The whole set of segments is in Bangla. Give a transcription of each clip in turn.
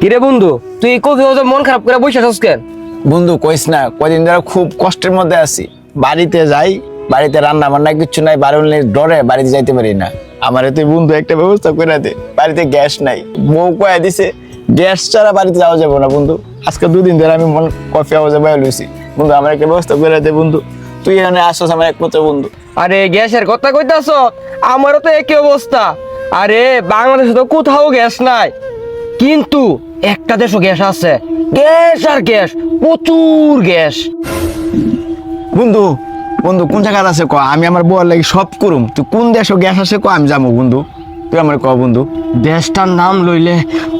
কিরে বন্ধু, তুই কফি হাউসে মন খারাপ করে বসে আছিস কেন? বন্ধু কইস না, কদিন ধরে খুব কষ্টের মধ্যে আছি। বাড়িতে যাই, বাড়িতে রান্না বান্না কিছু নাই, বাড়ির ডরে বাড়িতে যাইতে পারি না। আমার তুই বন্ধু একটা ব্যবস্থা করে দে, বাড়িতে গ্যাস নাই। বউ কয়ে দিছে গ্যাস ছাড়া বাড়িতে যাওয়া যাবে না বন্ধু। আজকে দুদিন ধরে আমি কফি হাউসে বয়ে লইছি। বন্ধু আমার একটা ব্যবস্থা করে দে বন্ধু, তুই এখানে আসছ আমার একমাত্র বন্ধু। আরে গ্যাসের কথা কইতাছ, আমারও তো একই অবস্থা। আরে বাংলাদেশে তো কোথাও গ্যাস নাই, কিন্তু একটা দেশও গ্যাস আছে। গ্যাস আর গ্যাস, প্রচুর গ্যাস। বন্ধু বন্ধু কোন জায়গায় আছে ক, আমি আমার বউয়ের লাগি সব করুম। তুই কোন দেশে গ্যাস আছে ক, আমি যাবো বন্ধু। তুই আমার ক বন্ধু। দেশটার নাম লইলে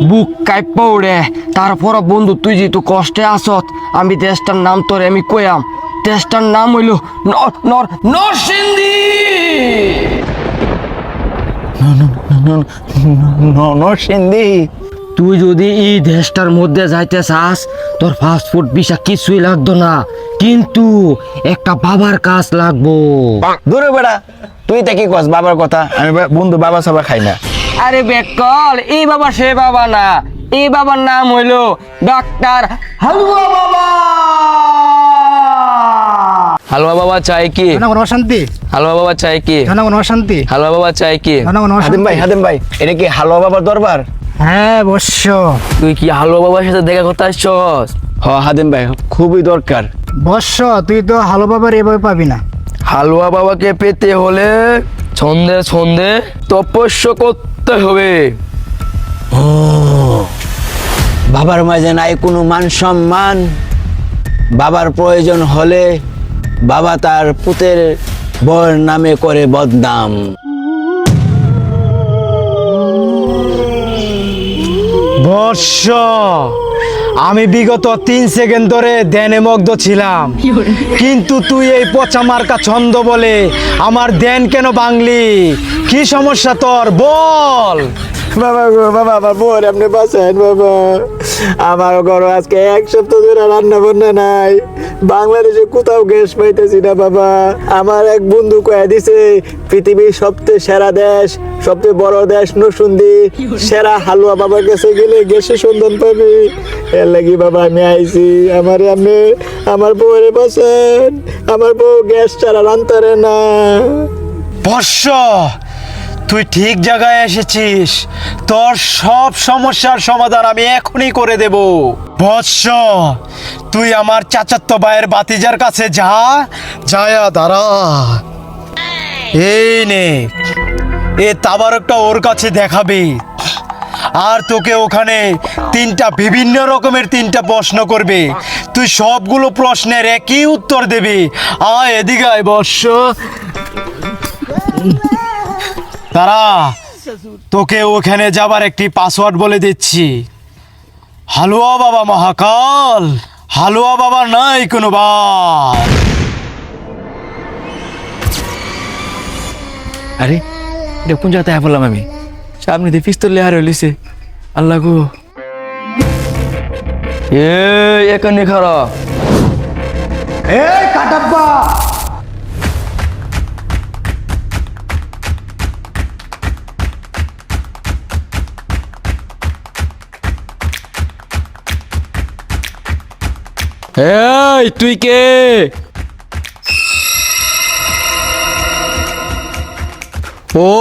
বুক কাঁপা উড়ে। তারপর বন্ধু তুই যেহেতু কষ্টে আসত, আমি দেশটার নাম তোরে আমি কইয়াম। দেশটার নাম হইল নরসিংদী। নরসিংদী। তুই যদি এই দেশটার মধ্যে যাইতে চাস, তোর পাসপোর্ট ভিসা কিছুই লাগতো না, কিন্তু একটা বাবার কাজ লাগবো। দূরে বেড়া, তুই তা কি কস বাবার কথা? আমি বন্ধু বাবা সাবা খাই না। আরে বেকল, এই বাবা সে বাবা না, এই বাবার নাম হইলো ডাক্তার হালুয়া বাবা। হালুয়া বাবা চাই কি? জনগণ অশান্তি, হালুয়া বাবা চাই কি? জনগণ অশান্তি, হালুয়া বাবা চাই কি? জনগণ হাদিম ভাই, অশান্তি। হাদিম ভাই, এটা কি হালুয়া বাবার দরবার? হ্যাঁ বর্ষ, তুই কি হালুয়া বাবার সাথে দেখা করতে আসছস? হ হাদিম ভাই, খুবই দরকার। বর্ষ তুই তো হালো বাবার এভাবে পাবি না। হালুয়া বাবাকে পেতে হলে ছন্দে ছন্দে তপস্য করতে হবে। বাবার মাঝে নাই কোনো মান সম্মান। বাবার প্রয়োজন হলে বাবা তার পুতের বর নামে করে বদনাম। বর্ষ, আমি বিগত 3 সেকেন্ড ধরে ধ্যানে মগ্ন ছিলাম, কিন্তু তুই এই পচা মার্কা ছন্দ বলে আমার ধ্যান কেন ভাঙলি? কি সমস্যা তোর বল? বাবা গো বাবা, আমার বোন আপনি বাঁচান বাবা। আমার ঘরে আজকে 1 সপ্তাহ ধরে রান্না বান্না নাই। বাংলাদেশে কোথাও গ্যাস পাইতেছি না বাবা। আমার এক বন্ধু কয়ে দিছে পৃথিবীর সবচেয়ে সেরা দেশ, সবচেয়ে বড় দেশ নরসিংদী, সেরা হালুয়া বাবার কাছে গেলে গ্যাসের সন্ধান পাবি। এর লাগি বাবা আমি আইছি। আপনি আমার বউরে বাঁচান, আমার বউ গ্যাস ছাড়া রান্তারে না। বর্ষ, তুই ঠিক জায়গায় এসেছিস। তোর সব সমস্যার সমাধান আমি এখনই করে দেব। বৎস, তুই আমার চাচাতো ভাইয়ের বাতিজার কাছে যা, যায়া দাঁড়া। এই নে, এ তাবারকটা ওর কাছে দেখাবি, আর তোকে ওখানে বিভিন্ন রকমের 3টা প্রশ্ন করবে। তুই সবগুলো প্রশ্নের একই উত্তর দিবি। আয় এদিকে আয় বৎস। তারা তোকে ওখানে যাবার একটি পাসওয়ার্ড বলে দিচ্ছি। হালুয়া বাবা মহাকাল, হালুয়া বাবা নাই কোনো বার। আরে এটা কোন জায়গায় বললাম আমি? সামনে দিয়ে পিস্তল লেহার হইলিছে। আল্লাহ গো, এখানে খারা। এই কাটাব্বা, এই তুই কে? ও,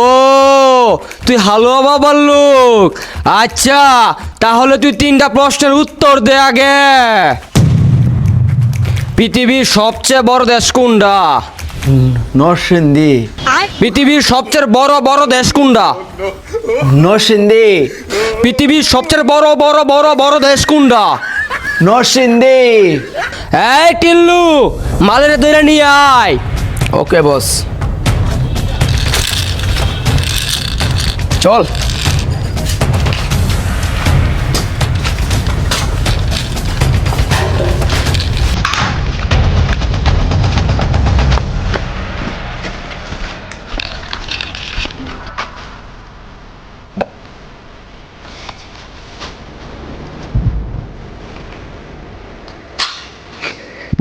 তুই হালুয়া বাবার লোক। আচ্ছা, তাহলে তুই 3টা প্রশ্নের উত্তর দে আগে। পৃথিবীর সবচেয়ে বড় দেশ কোনটা? নরসিংদী। পৃথিবীর সবচেয়ে বড় বড় দেশ কোনটা? নরসিংদী। পৃথিবীর সবচেয়ে বড় বড় বড় বড় দেশ কোনটা? নরসিংদী। এই টিল্লু, মালের ধরে নিয়ে আয়। ওকে বস, চল।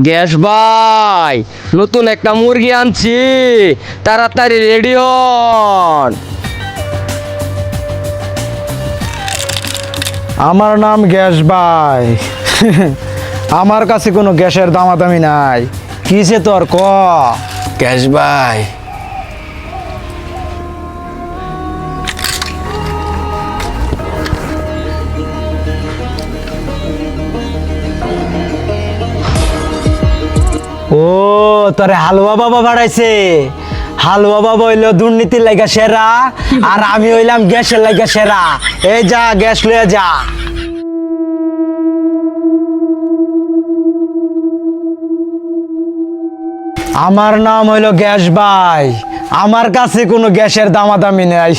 গ্যাস ভাই, নতুন একটা মুরগি আনছি, তাড়াতাড়ি রেডি হন। আমার নাম গ্যাস ভাই। আমার কাছে কোনো গ্যাসের দামাদামি নাই। কিসে তোর ক? গ্যাস ভাই, ও তোরে হালুয়া বাবা বাড়াইছে। হালুয়া বাবা হইলো দুর্নীতির লাগা সেরা, আর আমি হইলাম গ্যাসের লাগা সেরা। এই যা গ্যাস লইয়া যা। আমার নাম হইলো গ্যাস ভাই। আমার কাছে কোনো গ্যাসের দামাদামি নাই।